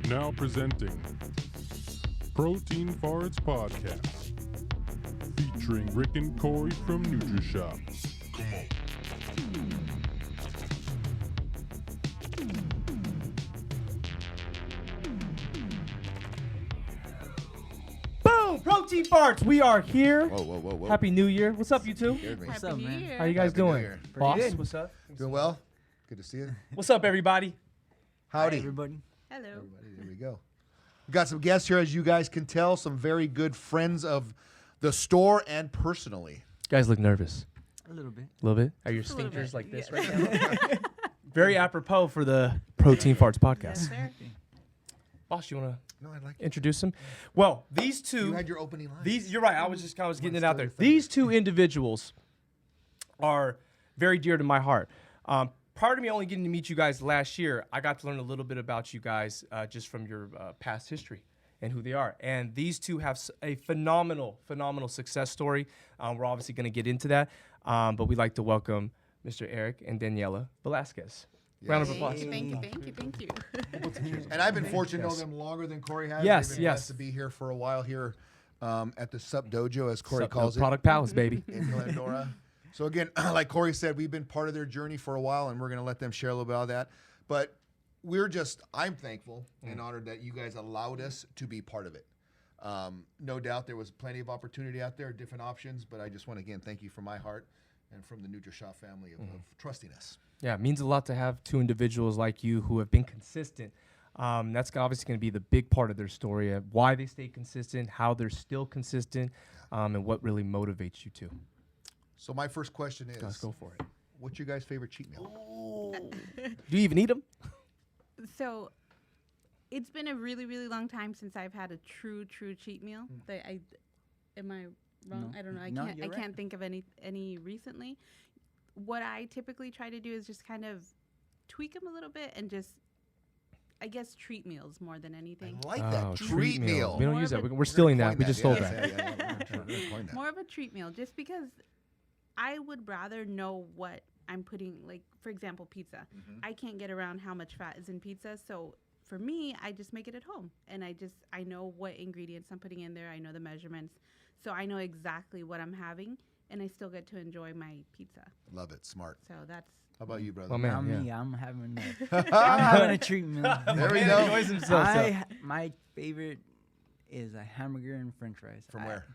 Now presenting Protein Farts Podcast, featuring Rick and Corey from NutriShop. Boom! Protein Farts, we are here. Whoa. Happy New Year. What's up, you two? What's up, man? How you guys Happy New doing? Year. Boss, good. what's up? Doing well? Good to see you. What's up, everybody? Howdy. Hi, everybody. Hello. Everybody, there we go. We got some guests here, as you guys can tell, some very good friends of the store and personally. You guys look nervous. A little bit. A little bit? Are your Just a little sphincters bit, like this yeah. right now? Very apropos for the Protein Farts Yes, podcast. sir. Boss, you want No, I like to it. introduce them? Well, these You two, had your opening line. you're right. I was getting it out there. steal your These two individuals are very dear to my heart. Prior to me only getting to meet you guys last year, I got to learn a little bit about you guys just from your past history and who they are. And these two have a phenomenal success story. We're obviously going to get into that, but we'd like to welcome Mr. Eric and Daniela Velasquez. Round of applause. Thank you. And I've been fortunate to know them longer than Corey has. Yes, They've been yes. blessed to be here for a while here at the Sup Dojo, as Corey Sup, calls it, Product Palace, baby. in Glendora. So again, like Corey said, we've been part of their journey for a while, and we're going to let them share a little bit of that. But I'm thankful and honored that you guys allowed us to be part of it. No doubt there was plenty of opportunity out there, different options, but I just want to, again, thank you from my heart and from the NutriShop family of trusting us. Yeah, it means a lot to have two individuals like you who have been consistent. That's obviously going to be the big part of their story, of why they stay consistent, how they're still consistent, and what really motivates you two. So my first question is, Let's go for it. what's your guys' favorite cheat meal? Do you even eat them? So, it's been a really, really long time since I've had a true cheat meal. Am I wrong? No. I don't know. No, I you're right. can't think of any recently. What I typically try to do is just kind of tweak them a little bit and just, I guess, treat meals more than anything. I like that treat meals. meal. We don't More use of that. a- We're stealing We're that. gonna We coin just stole Yeah, that. yeah, we're gonna coin that. More of a treat meal, just because I would rather know what I'm putting, like, for example, pizza. I can't get around how much fat is in pizza, so for me, I just make it at home, and I know what ingredients I'm putting in there. I know the measurements, so I know exactly what I'm having, and I still get to enjoy my pizza. Love it. Smart. So that's How about you, brother? Well, man, Not yeah. me. I'm having I'm having a treat meal. There we Man go. enjoys himself, so. My favorite is a hamburger and French fries. From where?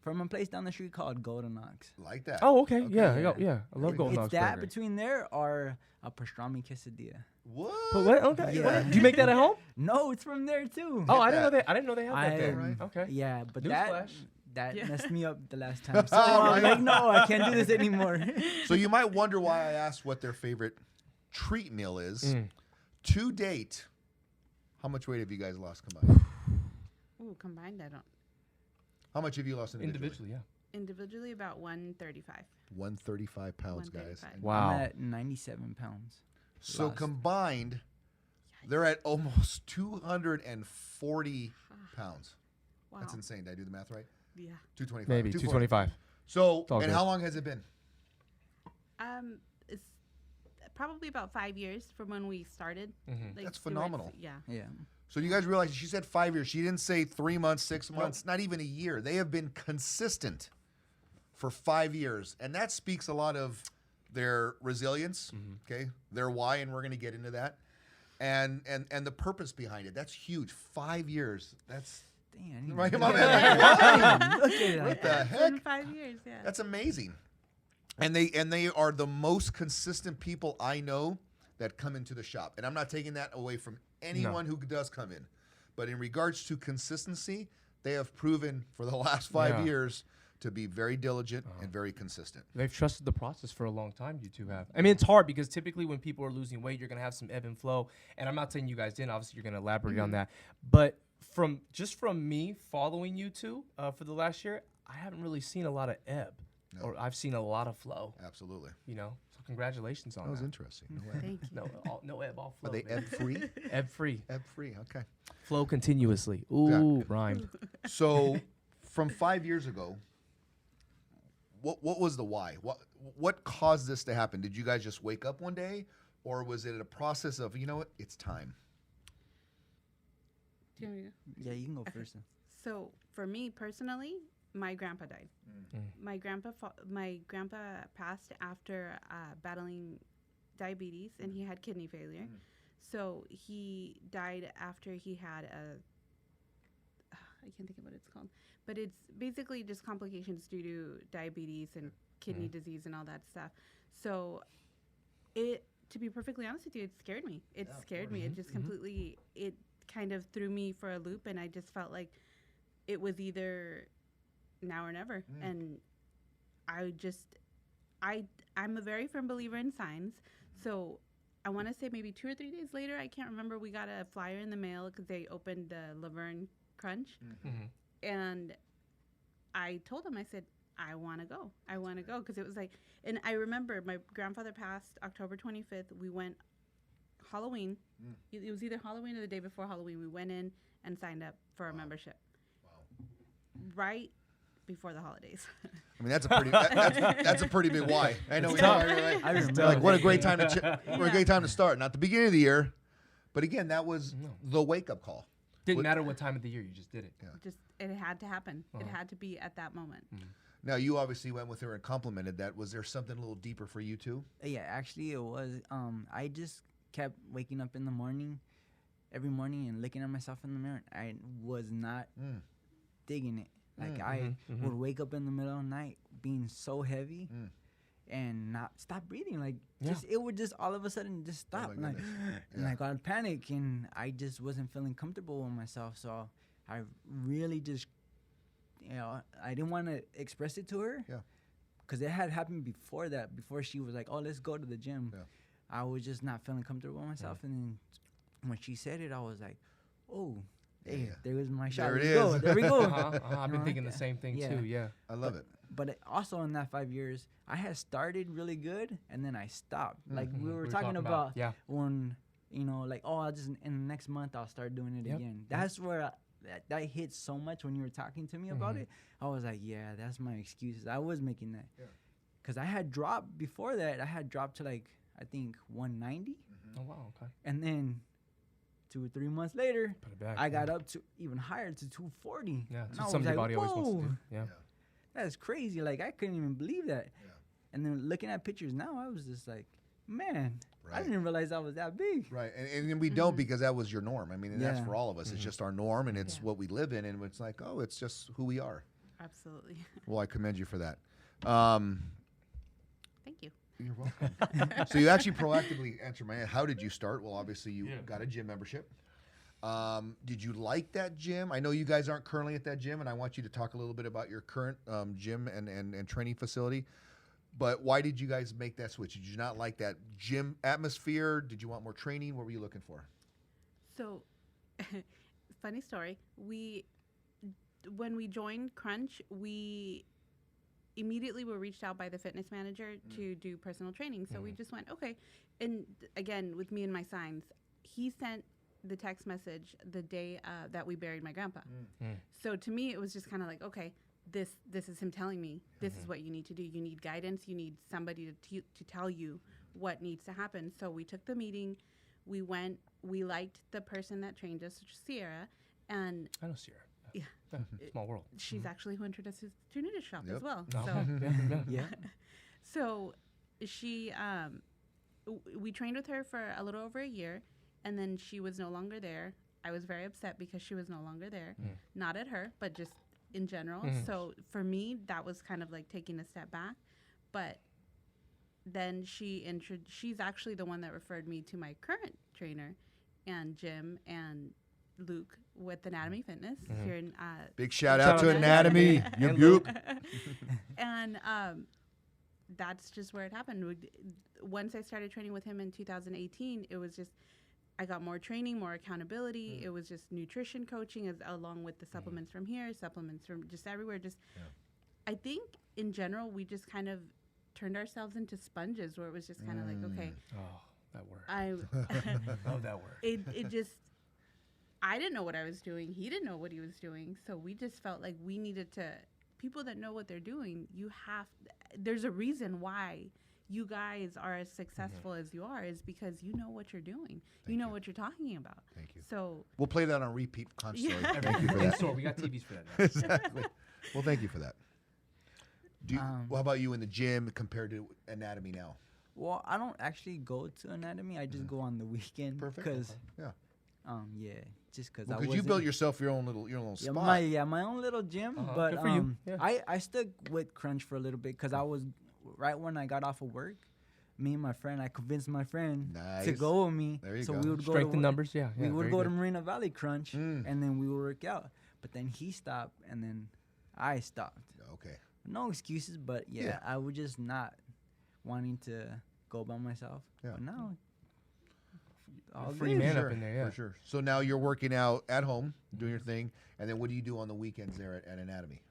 From a place down the street called Golden Ox. Like that. Oh, okay. Okay, Yeah, yeah. yeah. I love we go. Golden It's Ox that Burger. between there or a pastrami quesadilla. What? But what? Okay. Yeah. What? Do you make that at home? No, it's from there too. Oh, I didn't know that. that. I didn't know they had that I- there. Right. Okay. Yeah, but Newsflash. that Yeah. messed me up the last time. So Oh, I'm right. like, no, I can't do this anymore. So you might wonder why I asked what their favorite treat meal is. Mm. To date, how much weight have you guys lost combined? ooh combined. I don't How much have you lost individually? Individually, yeah. individually about 135. 135 pounds, guys. 135. Wow. I'm at 97 pounds. So Lost. combined, they're at almost 240 pounds. Wow. That's insane. Did I do the math right? Yeah. 225. Maybe 240. 225. So, all and good. how long has it been? It's probably about 5 years from when we started. Mhm. Like, That's so it's- phenomenal. Yeah. Yeah. So you guys realize she said 5 years. She didn't say 3 months, 6 months, not even a year. They have been consistent for 5 years. And that speaks a lot of their resilience, okay, their why, and we're going to get into that. And the purpose behind it. That's huge. 5 years. That's Dang, I need Right, to my look man, at like, it. Look at it. what Like the that. It's heck? been 5 years, yeah. That's amazing. And they are the most consistent people I know that come into the shop. And I'm not taking that away from anyone who does come in. But in regards to consistency, they have proven for the last 5 Yeah. years to be very diligent and very consistent. They've trusted the process for a long time, you two have. I mean, it's hard because typically when people are losing weight, you're going to have some ebb and flow. And I'm not saying you guys didn't. Obviously, you're going to elaborate on that. But from me following you two for the last year, I haven't really seen a lot of ebb. No. Or I've seen a lot of flow, Absolutely. you know? So congratulations on That was that. interesting. No ebb. Thank you. No ebb, all flow. Are they baby. ebb free? Ebb free. Ebb free. Okay. Flow continuously. Ooh, rhymed. So, from 5 years ago, what was the why? What caused this to happen? Did you guys just wake up one day, or was it a process of, you know what, it's time? Do you want me to- Yeah, you can go Okay. first. Then. So for me personally, my grandpa died. My grandpa passed after battling diabetes, and he had kidney failure. So he died after he had I can't think of what it's called, but it's basically just complications due to diabetes and kidney disease and all that stuff. So to be perfectly honest with you, it scared me. It scared me. It just completely, it kind of threw me for a loop, and I just felt like it was either now or never. And I'm a very firm believer in signs. So I want to say maybe 2 or 3 days later, I can't remember, we got a flyer in the mail because they opened the Laverne Crunch. And I told him, I said, I want to go. I want to go. Because it was like, and I remember my grandfather passed October 25th. We went Halloween. It was either Halloween or the day before Halloween. We went in and signed up for a membership. Right before the holidays. I mean, that's a pretty big why. I know. Right? I remember. Like, what a great time what a great time to start. Not the beginning of the year, but again, that was the wake up call. Didn't matter what time of the year, you just did it. Just it had to happen. It had to be at that moment. Now, you obviously went with her and complimented that. Was there something a little deeper for you too? Yeah, actually, it was. I just kept waking up in the morning, every morning, and looking at myself in the mirror. I was not digging it. Like I would wake up in the middle of the night being so heavy and not stop breathing. Like just it would just all of a sudden just stop. my Like, and I got panic, and I just wasn't feeling comfortable with myself. So I really just, I didn't want to express it to her. Yeah. Because it had happened before that. Before she was like, "Oh, let's go to the gym." Yeah. I was just not feeling comfortable with myself, and then when she said it, I was like, "Oh, hey, there was my shot. There it Let's go. is. There we go." I've been thinking the same thing too. Yeah. I love it. But also in that 5 years, I had started really good, and then I stopped. Like we were talking about when, like, oh, I'll just in the next month I'll start doing it again. That's where that hit so much when you were talking to me about it. I was like, yeah, that's my excuses. I was making that. Because I had dropped before that. I had dropped to like, I think 190. Oh, wow. Okay. And then 2 or 3 months later, Put it back. I got up to even higher to 240. Yeah. And That's I what was some of your like, body always wants to "Whoa, do. Yeah. that's crazy." Like, I couldn't even believe that. And then looking at pictures now, I was just like, man, I Right. didn't realize I was that big. Right, and we don't because that was your norm. I mean, and that's Yeah. for all of us. It's just our norm, and it's what we live in, and it's like, oh, it's just who we are. Absolutely. Well, I commend you for that. Thank you. You're welcome. So you actually proactively answered my. How did you start? Well, obviously you got a gym membership. Did you like that gym? I know you guys aren't currently at that gym, and I want you to talk a little bit about your current gym and training facility. But why did you guys make that switch? Did you not like that gym atmosphere? Did you want more training? What were you looking for? So, funny story. When we joined Crunch, we immediately were reached out by the fitness manager to do personal training. So we just went, okay. And again, with me and my signs, he sent the text message the day that we buried my grandpa. So to me, it was just kind of like, okay, this is him telling me this is what you need to do. You need guidance. You need somebody to tell you what needs to happen. So we took the meeting. We went. We liked the person that trained us, which is Sierra, and I know Sierra. yeah, Small world. she's actually who introduced us to Nudist Shop Yep. as well. Oh, So Yeah. so she we trained with her for a little over a year, and then she was no longer there. I was very upset because she was no longer there. Not at her, but just in general. So for me, that was kind of like taking a step back. But then she's actually the one that referred me to my current trainer and Jim and Luke with Anatomy Fitness here in Big shout out to out to Anatomy. Anatomy. Yup, yup. and that's just where it happened. Once I started training with him in 2018, it was just I got more training, more accountability. It was just nutrition coaching along with the supplements from here, supplements from just everywhere. I think in general, we just kind of turned ourselves into sponges where it was just kind of like, okay, Oh, that word. I Love that word. it just I didn't know what I was doing. He didn't know what he was doing. So we just felt like we needed to people that know what they're doing, there's a reason why you guys are as successful as you are is because you know what you're doing. You know what you're talking about. Thank you. So we'll play that on repeat constantly. Yeah. Thank you for that. Store. We got TVs for that now. Exactly. Well, thank you for that. What about you in the gym compared to anatomy now? Well, I don't actually go to anatomy. I just go on the weekend. Perfect. Cause, Yeah. yeah, just because Because you built yourself your own little spot. my own little gym. But Good for you. Yeah. I stuck with crunch for a little bit because I was right when I got off of work. Me and my friend, I convinced my friend to Nice. go with me. There you so go. we would go Strength to in work- numbers, yeah. We would very go good. to Marina Valley Crunch, Mm. and then we would work out. But then he stopped, and then I stopped. Okay. No excuses, but Yeah. I was just not wanting to go by myself. Yeah. But now, all Free good. man Sure, up in there, yeah. For sure. So now you're working out at home, doing your thing, and then what do you do on the weekends there at Anatomy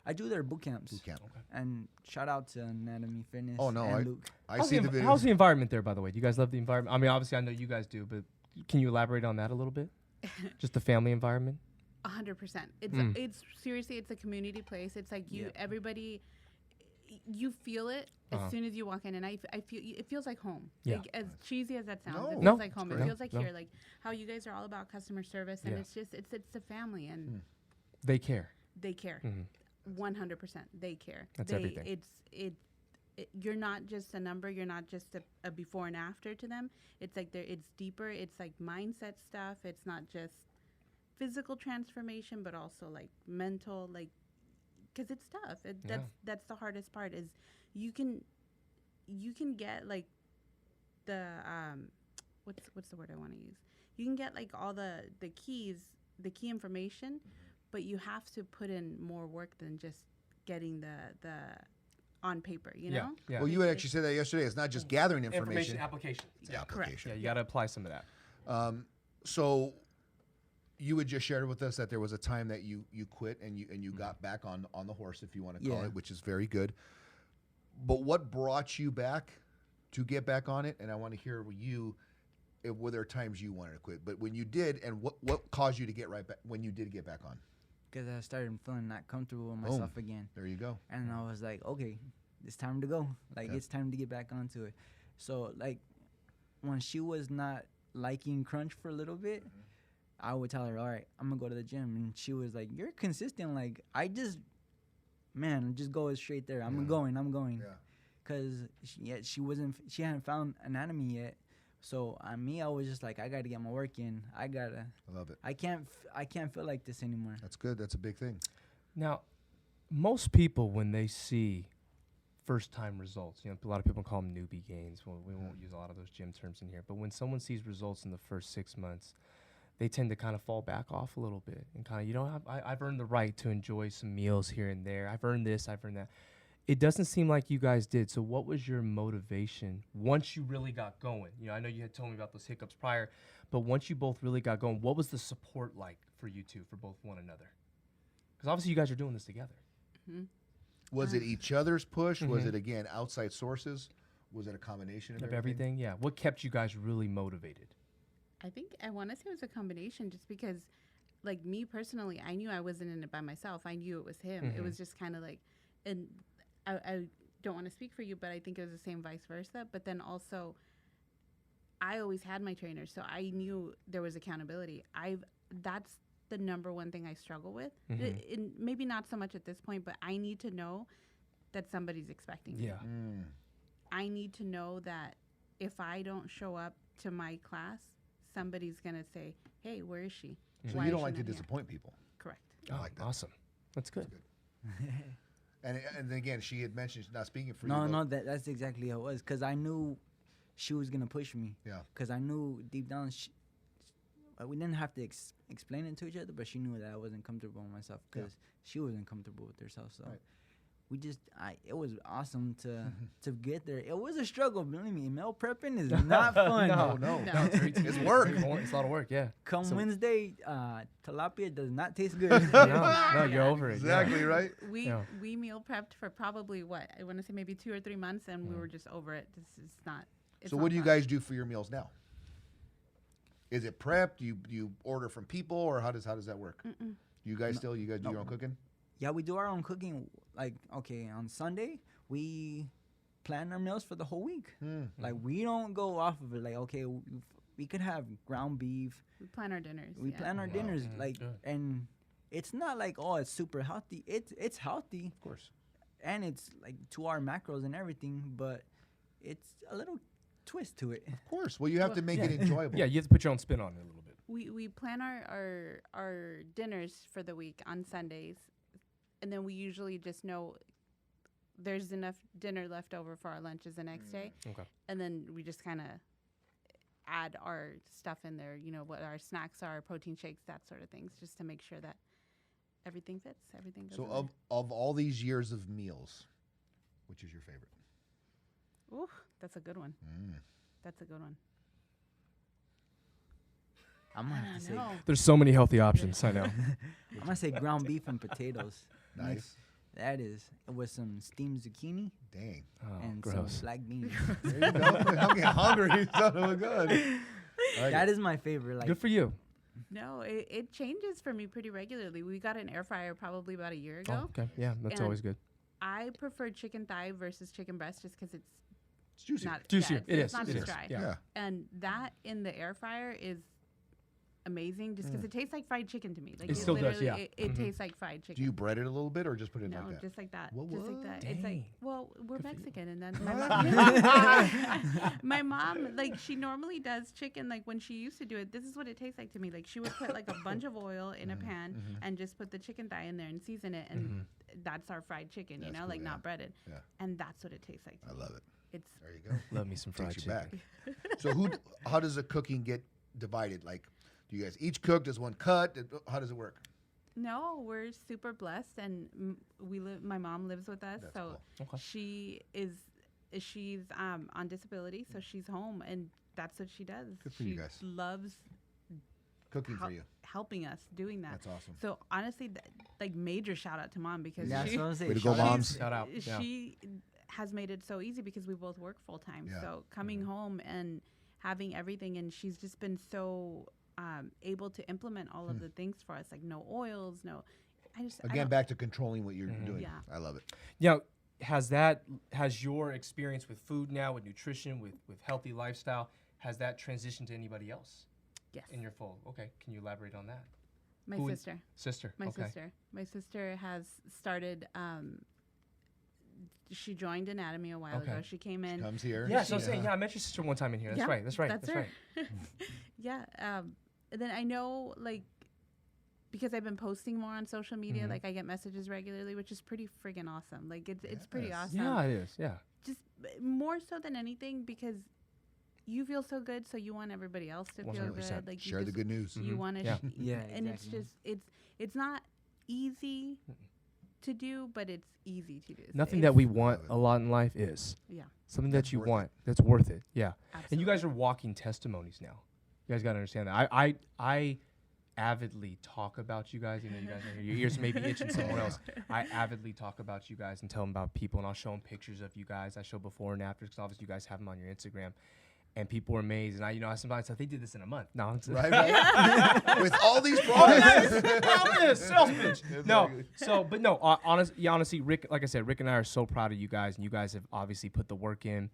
I do their boot camps. Boot Camp? And shout out to Anatomy Fitness. Oh, no, and Luke. I How's see the the, videos. how's the environment there, by the way? Do you guys love the environment? I mean, obviously, I know you guys do, but can you elaborate on that a little bit? Just the family environment? 100%. It's seriously, it's a community place. It's like Yep. everybody, you feel it as soon as you walk in, and I feel it feels like home. Yeah. Like, as cheesy as that sounds, No. it feels No, like home. it's It great. feels like No. here, like how you guys are all about customer service, and Yeah. it's just it's a family, and They care. they care. 100%, they care. That's they, everything. You're not just a number. You're not just a before and after to them. It's like it's deeper. It's like mindset stuff. It's not just physical transformation, but also like mental, like because it's tough. That's the hardest part. Is you can get like the what's the word I want to use? You can get like all the key information, but you have to put in more work than just getting the on paper, you know? Yeah. Well, you had actually said that yesterday. It's not just gathering information. application. It's application. Correct. Yeah, you got to apply some of that. So you had just shared with us that there was a time that you quit and you got back on the horse, if you want to call Yeah. it, which is very good. But what brought you back to get back on it? And I want to hear were there times you wanted to quit, but when you did, and what caused you to get right back when you did get back on? Because I started feeling not comfortable with myself again. There you go. And I was like, okay, it's time to go. Like, it's time to get back onto it. So, like, when she was not liking crunch for a little bit, I would tell her, all right, I'm going to go to the gym. And she was like, you're consistent. Like, just go straight there. I'm going. Yeah. Because she hadn't found anatomy yet. So me, I was just like, I got to get my work in. I love it. I can't feel like this anymore. That's good. That's a big thing. Now, most people, when they see first-time results, a lot of people call them newbie gains. Well, we won't use a lot of those gym terms in here. But when someone sees results in the first 6 months, they tend to kind of fall back off a little bit and kind of, I've earned the right to enjoy some meals here and there. I've earned this, I've earned that. It doesn't seem like you guys did. So what was your motivation once you really got going? I know you had told me about those hiccups prior, but once you both really got going, what was the support like for you two, for both one another? Because obviously you guys are doing this together. Was it each other's push? Was it, again, outside sources? Was it a combination of everything? Yeah. What kept you guys really motivated? I think I want to say it was a combination, just because, like, me personally, I knew I wasn't in it by myself. I knew it was him. It was just kind of like, and I don't want to speak for you, but I think it was the same vice versa. But then also, I always had my trainers, so I knew there was accountability. That's the number one thing I struggle with. Maybe not so much at this point, but I need to know that somebody's expecting me. Yeah. I need to know that if I don't show up to my class, somebody's going to say, hey, where is she? So Why you is don't she like to not here? disappoint people. Correct. I like that. Awesome. That's good. And then again, she had mentioned she's not speaking for you. No, that's exactly how it was. Because I knew she was going to push me. Yeah. Because I knew deep down, we didn't have to explain it to each other, but she knew that I wasn't comfortable with myself because she wasn't comfortable with herself. So it was awesome to get there. It was a struggle, believe me. Meal prepping is not fun. No. It's work. It's a lot of work, yeah. Come Wednesday, tilapia does not taste good. No, you're over it. Exactly, right? We meal prepped for probably what? I want to say maybe 2 or 3 months, and we were just over it. This is not. So what do you guys do for your meals now? Is it prep? Do you order from people, or how does that work? You guys do your own cooking? Yeah, we do our own cooking. Like, okay, on Sunday, we plan our meals for the whole week. Like we don't go off of it. Like okay, we could have ground beef. We plan our dinners. We plan our dinners like, and it's not like it's super healthy. It's healthy, Of course. and it's like to our macros and everything, but it's a little twist to it. Of course. Well, you have to make it enjoyable. Yeah, you have to put your own spin on it a little bit. We plan our dinners for the week on Sundays, and then we usually just know there's enough dinner left over for our lunches the next day. Okay. And then we just kind of add our stuff in there, what our snacks are, protein shakes, that sort of things, just to make sure that everything fits, everything goes in So of all these years of meals, which is your favorite? there. Ooh, that's a good one. That's a good one. I'm gonna have to say, There's so many healthy options. I know. I'm gonna say ground beef and potatoes. Nice. That is with some steamed zucchini Dang. and gross. some black beans. There you go. I'm getting hungry. Son of a gun. That is my favorite. Like Good for you. No, it changes for me pretty regularly. We got an air fryer probably about a year ago. Oh, okay. Yeah, that's And always good. I prefer chicken thigh versus chicken breast just because it's Juicy. not Juicier. Yeah, It it's is. not It as is. dry. Yeah. And that in the air fryer is amazing just because it tastes like fried chicken to me. Like It still does, literally, yeah. It tastes like fried chicken. Do you bread it a little bit or just put it No, like that? just like that. What, Just like what? that. It's like, Dang. well, we're Good for you. Mexican, and then my mom, like, she normally does chicken. Like when she used to do it, this is what it tastes like to me. Like she would put like a bunch of oil in a pan and just put the chicken thigh in there and season it, and that's our fried chicken. That's cool, like yeah. not breaded. Yeah. And that's what it tastes like. To I me. love it. It's There you go. Love me some fried Takes you chicken. back. So how does the cooking get divided? Like, do you guys each cook? Does one cut? How does it work? No, we're super blessed, and we live. My mom lives with us, That's so cool. Okay. she's on disability, so she's home, and that's what she does. Good for she you guys. loves Cooking for you. helping us doing that. That's awesome. So honestly, like major shout out to mom because that's she what I'm saying. Way to go, Shout out. moms. Shout out. Yeah. she has made it so easy because we both work full time. Yeah. So coming home and having everything, and she's just been so able to implement all of the things for us, like no oils, no. I Again, don't- back to controlling what you're doing. Yeah. I love it. Yeah. Has your experience with food now, with nutrition, with healthy lifestyle, has that transitioned to anybody else Yes. in your fold? Okay. Can you elaborate on that? My Who- sister. Sister. My okay. sister. My sister has started. She joined Anatomy a while Okay. ago. She came in. Comes here. Yeah, so I'm saying, I met your sister one time in here. That's Yeah, right. That's right. That's That's her. right. Yeah. And then I know, like, because I've been posting more on social media, like I get messages regularly, which is pretty friggin' awesome. Like it's pretty Yes. awesome. Yeah, it is. Yeah. Just more so than anything because you feel so good, so you want everybody else to feel 100%. good. Like you Share the just- good news. You want to, Yeah. Yeah, and it's exactly. just it's not easy to do, but it's easy to do. So Nothing it's- that we want Love it. a lot in life is Yeah. something That's that you worth want that's worth it. Yeah. Absolutely. And you guys are walking testimonies now. You guys got to understand that. I avidly talk about you guys. You know, you guys, your ears may be itching somewhere else. I avidly talk about you guys and tell them about people, and I'll show them pictures of you guys. I show before and after because obviously you guys have them on your Instagram, and people are amazed. And I sometimes I think they did this in a month. No, I'm Right, right. With all these products. sales pitch. No, but no. Honestly, Rick. Like I said, Rick and I are so proud of you guys, and you guys have obviously put the work in.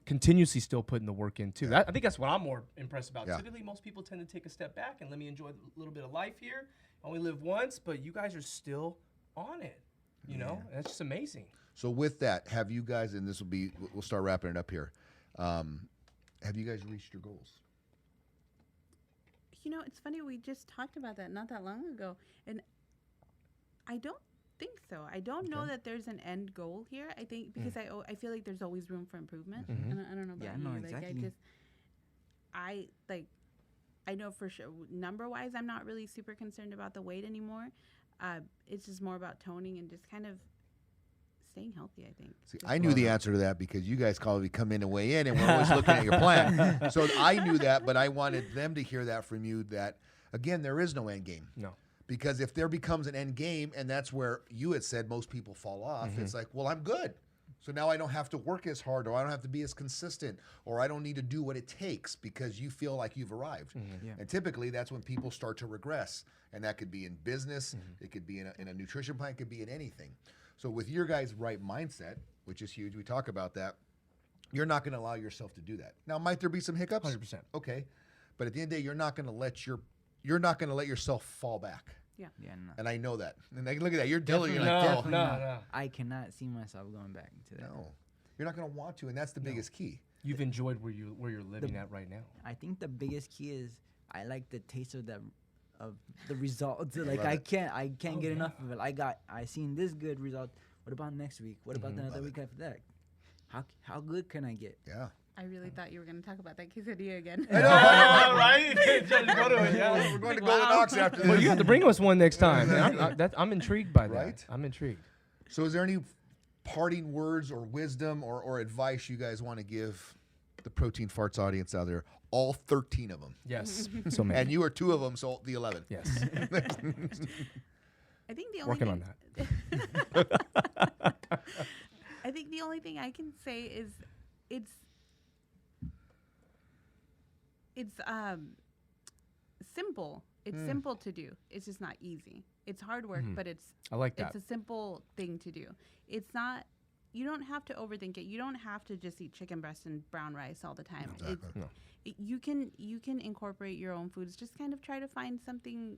Continuously still putting the work in too. I think that's what I'm more impressed about. Yeah. Typically, most people tend to take a step back and let me enjoy a little bit of life here. I only live once, but you guys are still on it. You know, and that's just amazing. So with that, have you guys, and this will be, we'll start wrapping it up here. Have you guys reached your goals? You know, it's funny. We just talked about that not that long ago, and I don't think so. I don't know that there's an end goal here. I think because I feel like there's always room for improvement. I don't know about Yeah, you. no, Like exactly. I know for sure number wise, I'm not really super concerned about the weight anymore. It's just more about toning and just kind of staying healthy, I think. See, I knew the answer to that because you guys probably come in and weigh in, and we're always looking at your plan. So I knew that, but I wanted them to hear that from you that, again, there is no end game. No. Because if there becomes an end game, and that's where you had said most people fall off, it's like, well, I'm good. So now I don't have to work as hard, or I don't have to be as consistent, or I don't need to do what it takes because you feel like you've arrived. Yeah. And typically that's when people start to regress. And that could be in business, it could be in a nutrition plan, it could be in anything. So with your guys' right mindset, which is huge. We talk about that. You're not going to allow yourself to do that. Now, might there be some hiccups? 100%. Okay, but at the end of the day, you're not going to let yourself fall back. Yeah, no. And I know that. And like, look at that. You're Dylan. You're like, No. I cannot see myself going back into that. no. You're not going to want to, and that's the biggest key. You've enjoyed where you're living at right now. I think the biggest key is I like the taste of the results. Like love I it. can't get enough of it. I seen this good result. What about next week? What about another Love week after that? How good can I get? Yeah. I really thought you were going to talk about that quesadilla again. Right? Just go to it, yeah. We're going to Golden Ox after this. Well, you have to bring us one next time. I'm intrigued by that. Right? I'm intrigued. So is there any parting words or wisdom or advice you guys want to give the Protein Farts audience out there? All 13 of them. Yes. So many. And you are 2 of them, so the 11. Yes. I think the only Working thing, on that. I think the only thing I can say is it's simple. It's simple to do. It's just not easy. It's hard work, but I like that. it's a simple thing to do. It's not. You don't have to overthink it. You don't have to just eat chicken breast and brown rice all the time. Exactly. You can incorporate your own foods. Just kind of try to find something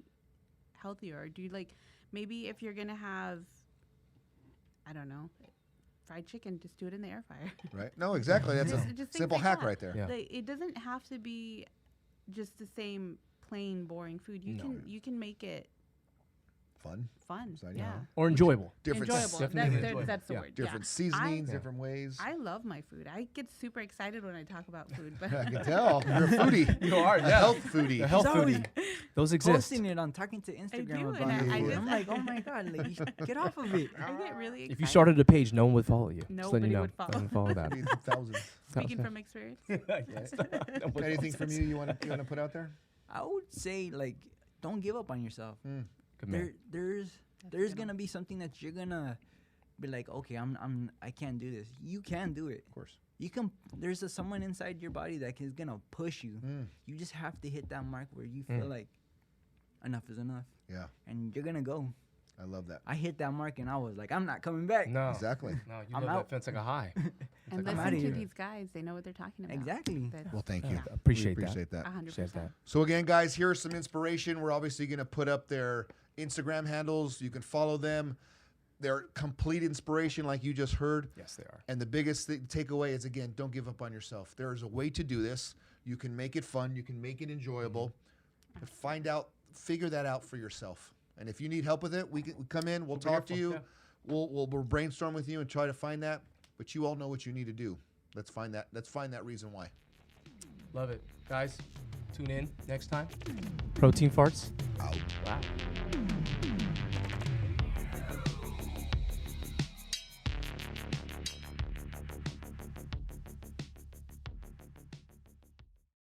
healthier. Or do like maybe if you're gonna have, I don't know, fried chicken, just do it in the air fryer. Right? No, exactly. That's Just a things simple like hack that. right there. Yeah. Like, it doesn't have to be just the same plain boring food. You can make it Fun. fun. Yeah. Yeah. Or enjoyable. Different Enjoyable. Definitely enjoyable. That's the Yeah. word. different yeah. seasonings, I- different ways. I love my food. I get super excited when I talk about food, but I can tell. You're a foodie. You are, A yeah. health foodie. The health He's always foodie. Those exist. Posting it on talking to Instagram do, about and it. I And just- I'm like, oh my god, like you should get off of it. I get really excited. If you started a page, no one would follow you. Just letting Nobody you know. would follow. Doesn't follow that. Thousands. Speaking from experience. Yes. Anything from you want to put out there? I would say like don't give up on yourself. Good man. There's gonna be something that you're gonna be like, okay, I can't do this. You can do it. Of course. You can. There's someone inside your body that is gonna push you. You just have to hit that mark where you feel like enough is enough, Yeah. and you're gonna go. I love that. I hit that mark and I was like, I'm not coming back. No. Exactly. No, you I'm love out. that fence like a high. And I'm listen outta to here. these guys. They know what they're talking about. Exactly. That's Well, thank you. Yeah. Appreciate We that. appreciate that. 100%. Appreciate that. So again, guys, here's some inspiration. We're obviously going to put up their Instagram handles. You can follow them. They're complete inspiration, like you just heard. Yes, they are. And the biggest takeaway is, again, don't give up on yourself. There is a way to do this. You can make it fun. You can make it enjoyable. But figure that out for yourself. And if you need help with it, we come in. We'll talk to you. Yeah. We'll brainstorm with you and try to find that. But you all know what you need to do. Let's find that reason why. Love it. Guys, tune in next time. Protein Farts. Out.